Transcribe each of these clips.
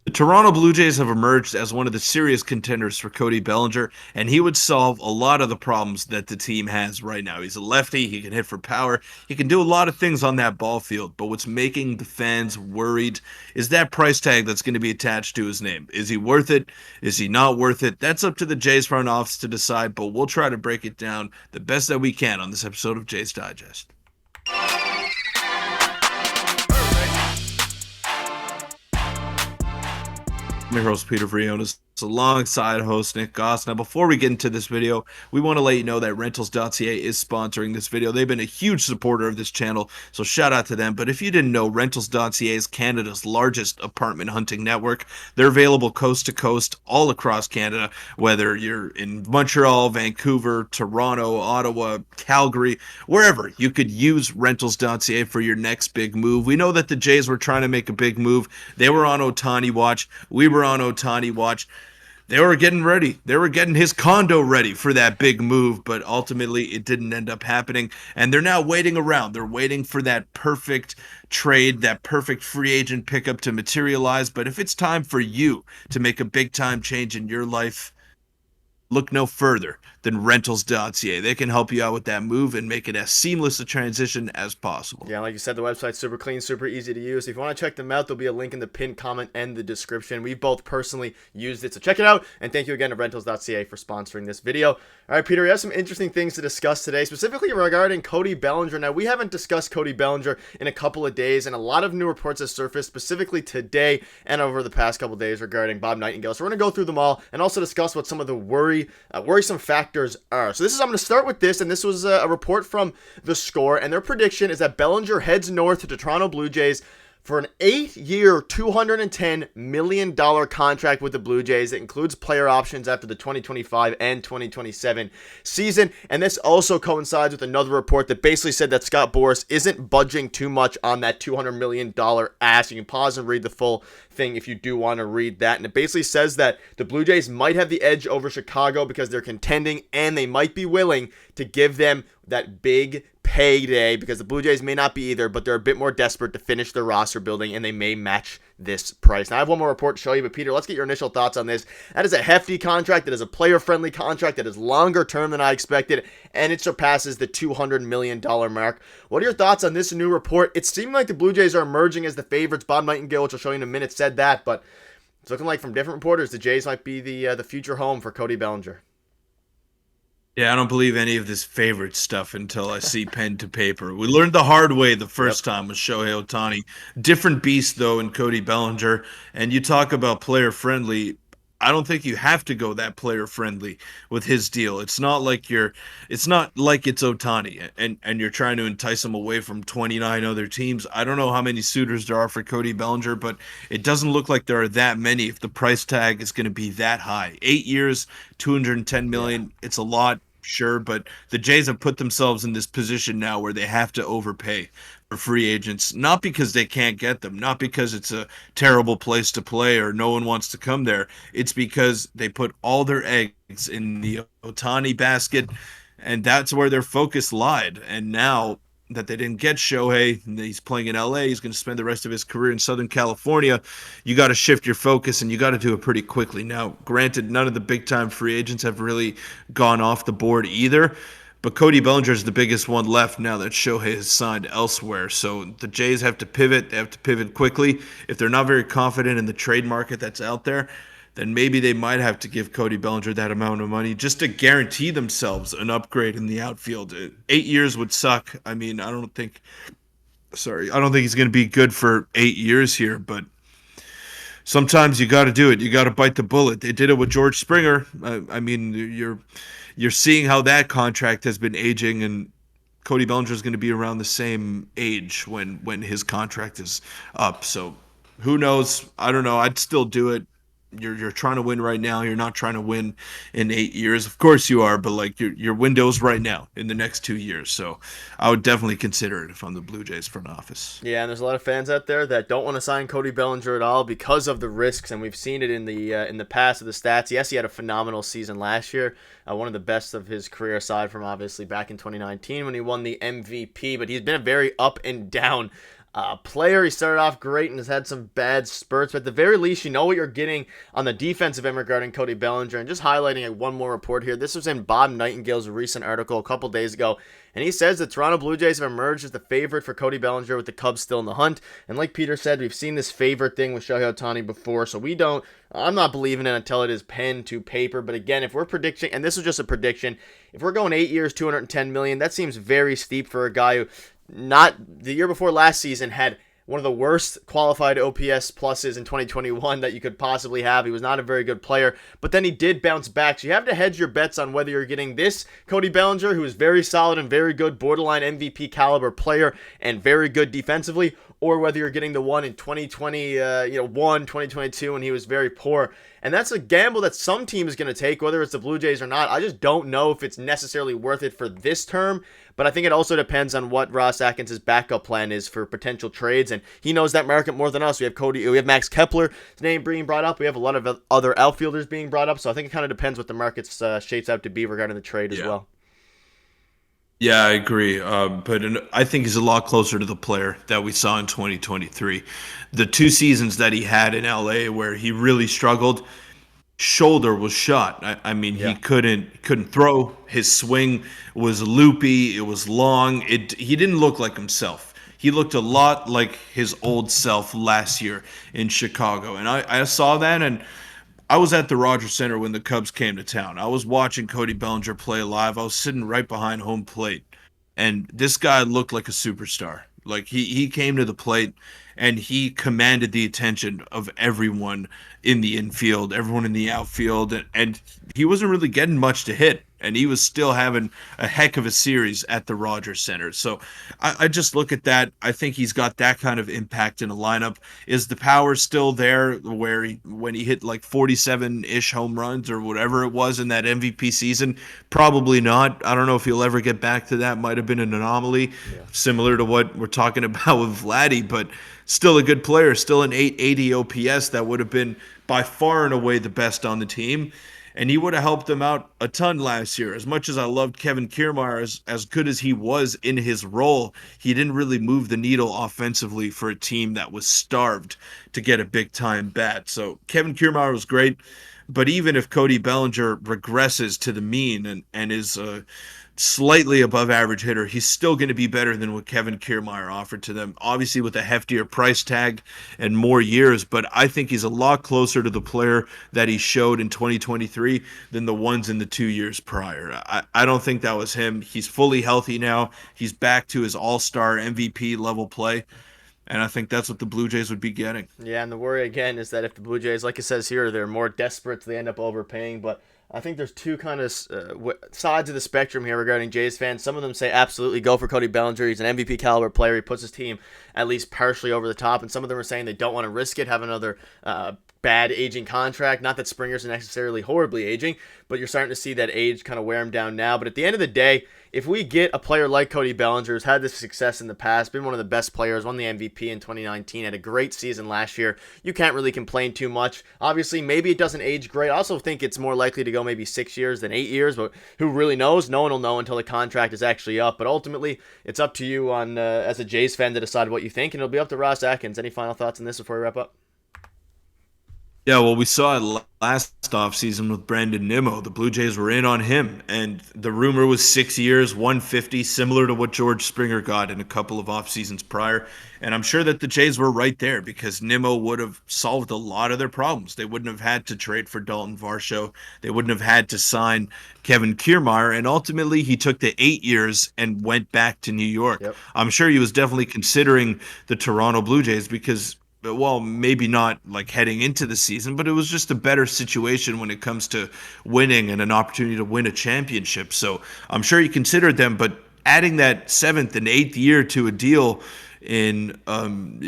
The Toronto Blue Jays have emerged as one of the serious contenders for Cody Bellinger, and he would solve a lot of the problems that the team has right now. He's a lefty, he can hit for power, he can do a lot of things on that ball field, but what's making the fans worried is that price tag that's going to be attached to his name. Is he worth it? Is he not worth it? That's up to the Jays front office to decide, but we'll try to break it down the best that we can on this episode of Jays Digest. I'm your host, Peter Vryonis, alongside host Nick Gosse. Now, before we get into this video, we want to let you know that Rentals.ca is sponsoring this video. They've been a huge supporter of this channel, so shout out to them. But if you didn't know, Rentals.ca is Canada's largest apartment hunting network. They're available coast to coast, all across Canada, whether you're in Montreal, Vancouver, Toronto, Ottawa, Calgary, wherever. You could use Rentals.ca for your next big move. We know that the Jays were trying to make a big move. They were on Ohtani watch. We were on Ohtani watch. They were getting ready. They were getting his condo ready for that big move, but ultimately it didn't end up happening. And they're now waiting around. They're waiting for that perfect trade, that perfect free agent pickup to materialize. But if it's time for you to make a big time change in your life, look no further than Rentals.ca. They can help you out with that move and make it as seamless a transition as possible. Yeah, like you said, the website's super clean, super easy to use. If you want to check them out, there'll be a link in the pinned comment and the description. We both personally used it, so check it out. And thank you again to Rentals.ca for sponsoring this video. All right, Peter, we have some interesting things to discuss today, specifically regarding Cody Bellinger. Now, we haven't discussed Cody Bellinger in a couple of days, and a lot of new reports have surfaced, specifically today and over the past couple of days regarding Bob Nightingale. So we're going to go through them all and also discuss what some of the worrisome factors are. So I'm going to start with this, and this was a report from The Score, and their prediction is that Bellinger heads north to the Toronto Blue Jays for an 8-year, $210 million contract with the Blue Jays. It includes player options after the 2025 and 2027 season. And this also coincides with another report that basically said that Scott Boras isn't budging too much on that $200 million ask. You can pause and read the full thing if you do want to read that. And it basically says that the Blue Jays might have the edge over Chicago because they're contending, and they might be willing to give them that big payday, because the Blue Jays may not be either, but they're a bit more desperate to finish their roster building, and they may match this price. Now, I have one more report to show you, but Peter, let's get your initial thoughts on this. That is a hefty contract. That is a player-friendly contract that is longer term than I expected, and it surpasses the $200 million mark. What are your thoughts on this new report? It seemed like the Blue Jays are emerging as the favorites. Bob Nightingale, which I'll show you in a minute, said that, but it's looking like from different reporters, the Jays might be the future home for Cody Bellinger. Yeah, I don't believe any of this favorite stuff until I see pen to paper. We learned the hard way the first time with Shohei Ohtani. Different beast, though, in Cody Bellinger. And you talk about player friendly. I don't think you have to go that player friendly with his deal. It's not like it's Ohtani and you're trying to entice him away from 29 other teams. I don't know how many suitors there are for Cody Bellinger, but it doesn't look like there are that many if the price tag is going to be that high. 8 years, 210 million. It's a lot. Sure, but the Jays have put themselves in this position now where they have to overpay for free agents, not because they can't get them, not because it's a terrible place to play or no one wants to come there. It's because they put all their eggs in the Ohtani basket, and that's where their focus lied. And now that they didn't get Shohei, and he's playing in LA, he's going to spend the rest of his career in Southern California, you got to shift your focus, and you got to do it pretty quickly. Now, granted, none of the big-time free agents have really gone off the board either, but Cody Bellinger is the biggest one left now that Shohei has signed elsewhere. So the Jays have to pivot. They have to pivot quickly. If they're not very confident in the trade market that's out there, then maybe they might have to give Cody Bellinger that amount of money just to guarantee themselves an upgrade in the outfield. 8 years would suck. I mean, I don't think he's going to be good for 8 years here, but sometimes you got to do it. You got to bite the bullet. They did it with George Springer. I mean, you're seeing how that contract has been aging, and Cody Bellinger is going to be around the same age when his contract is up. So who knows? I don't know. I'd still do it. You're trying to win right now. You're not trying to win in 8 years. Of course you are, but like your window's right now in the next 2 years. So I would definitely consider it if I'm the Blue Jays front office. Yeah, and there's a lot of fans out there that don't want to sign Cody Bellinger at all because of the risks, and we've seen it in the past of the stats. Yes, he had a phenomenal season last year, one of the best of his career aside from obviously back in 2019 when he won the MVP, but he's been a very up and down player. He started off great and has had some bad spurts, but at the very least, you know what you're getting on the defensive end regarding Cody Bellinger. And just highlighting one more report here. This was in Bob Nightingale's recent article a couple days ago, and he says the Toronto Blue Jays have emerged as the favorite for Cody Bellinger with the Cubs still in the hunt. And like Peter said, we've seen this favorite thing with Shohei Ohtani before, so I'm not believing it until it is pen to paper. But again, if we're predicting, and this is just a prediction, if we're going 8 years, $210 million, that seems very steep for a guy who, not the year before last season, had one of the worst qualified OPS pluses in 2021 that you could possibly have. He was not a very good player, but then he did bounce back. So you have to hedge your bets on whether you're getting this Cody Bellinger, who is very solid and very good, borderline MVP caliber player and very good defensively, or whether you're getting the one in 2022 when he was very poor. And that's a gamble that some team is going to take, whether it's the Blue Jays or not. I just don't know if it's necessarily worth it for this term, but I think it also depends on what Ross Atkins' backup plan is for potential trades, and he knows that market more than us. We have Max Kepler's name being brought up. We have a lot of other outfielders being brought up, so I think it kind of depends what the market shapes out to be regarding the trade as well. Yeah, I agree. I think he's a lot closer to the player that we saw in 2023. The 2 seasons that he had in LA where he really struggled, shoulder was shot. I mean, he Yeah. couldn't throw. His swing was loopy. It was long. He didn't look like himself. He looked a lot like his old self last year in Chicago. And I saw that, and I was at the Rogers Center when the Cubs came to town. I was watching Cody Bellinger play live. I was sitting right behind home plate, and this guy looked like a superstar. Like he came to the plate and he commanded the attention of everyone in the infield, everyone in the outfield, and he wasn't really getting much to hit, and he was still having a heck of a series at the Rogers Center. So I just look at that. I think he's got that kind of impact in a lineup. Is the power still there where when he hit like 47-ish home runs or whatever it was in that MVP season? Probably not. I don't know if he'll ever get back to that. Might have been an anomaly, similar to what we're talking about with Vladdy, but still a good player, still an 880 OPS that would have been by far and away the best on the team. And he would have helped them out a ton last year. As much as I loved Kevin Kiermaier, as good as he was in his role, he didn't really move the needle offensively for a team that was starved to get a big-time bat. So Kevin Kiermaier was great, but even if Cody Bellinger regresses to the mean and is slightly above average hitter, he's still going to be better than what Kevin Kiermaier offered to them. Obviously with a heftier price tag and more years, but I think he's a lot closer to the player that he showed in 2023 than the ones in the 2 years prior. I don't think that was him. He's fully healthy now. He's back to his all-star MVP level play. And I think that's what the Blue Jays would be getting. Yeah, and the worry again is that if the Blue Jays, like it says here, they're more desperate, they end up overpaying. But I think there's two kind of sides of the spectrum here regarding Jays fans. Some of them say absolutely go for Cody Bellinger. He's an MVP caliber player. He puts his team at least partially over the top. And some of them are saying they don't want to risk it, have another bad aging contract. Not that Springer's necessarily horribly aging, but you're starting to see that age kind of wear him down now. But at the end of the day, if we get a player like Cody Bellinger, who's had this success in the past, been one of the best players, won the MVP in 2019, had a great season last year, you can't really complain too much. Obviously, maybe it doesn't age great. I also think it's more likely to go maybe 6 years than 8 years, but who really knows? No one will know until the contract is actually up. But ultimately, it's up to you on as a Jays fan to decide what you think, and it'll be up to Ross Atkins. Any final thoughts on this before we wrap up? Yeah, well, we saw it last offseason with Brandon Nimmo. The Blue Jays were in on him, and the rumor was 6 years, 150, similar to what George Springer got in a couple of off seasons prior. And I'm sure that the Jays were right there because Nimmo would have solved a lot of their problems. They wouldn't have had to trade for Dalton Varsho. They wouldn't have had to sign Kevin Kiermaier. And ultimately, he took the 8 years and went back to New York. Yep. I'm sure he was definitely considering the Toronto Blue Jays because, well, maybe not like heading into the season, but it was just a better situation when it comes to winning and an opportunity to win a championship. So I'm sure he considered them, but adding that 7th and 8th year to a deal in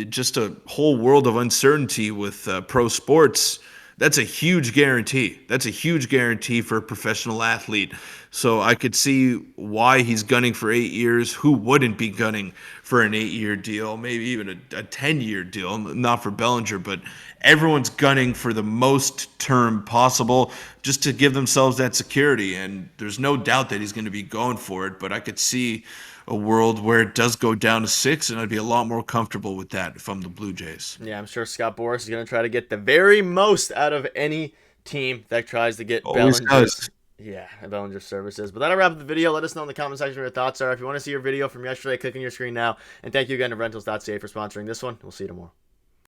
just a whole world of uncertainty with pro sports, that's a huge guarantee. That's a huge guarantee for a professional athlete. So I could see why he's gunning for 8 years. Who wouldn't be gunning for an 8-year deal, maybe even a 10-year deal? Not for Bellinger, but everyone's gunning for the most term possible just to give themselves that security. And there's no doubt that he's going to be going for it. But I could see a world where it does go down to 6, and I'd be a lot more comfortable with that if I'm the Blue Jays. Yeah, I'm sure Scott Boras is going to try to get the very most out of any team that tries to get Always does. Bellinger's services. But that'll wrap up the video. Let us know in the comment section what your thoughts are. If you want to see your video from yesterday, click on your screen now. And thank you again to rentals.ca for sponsoring this one. We'll see you tomorrow.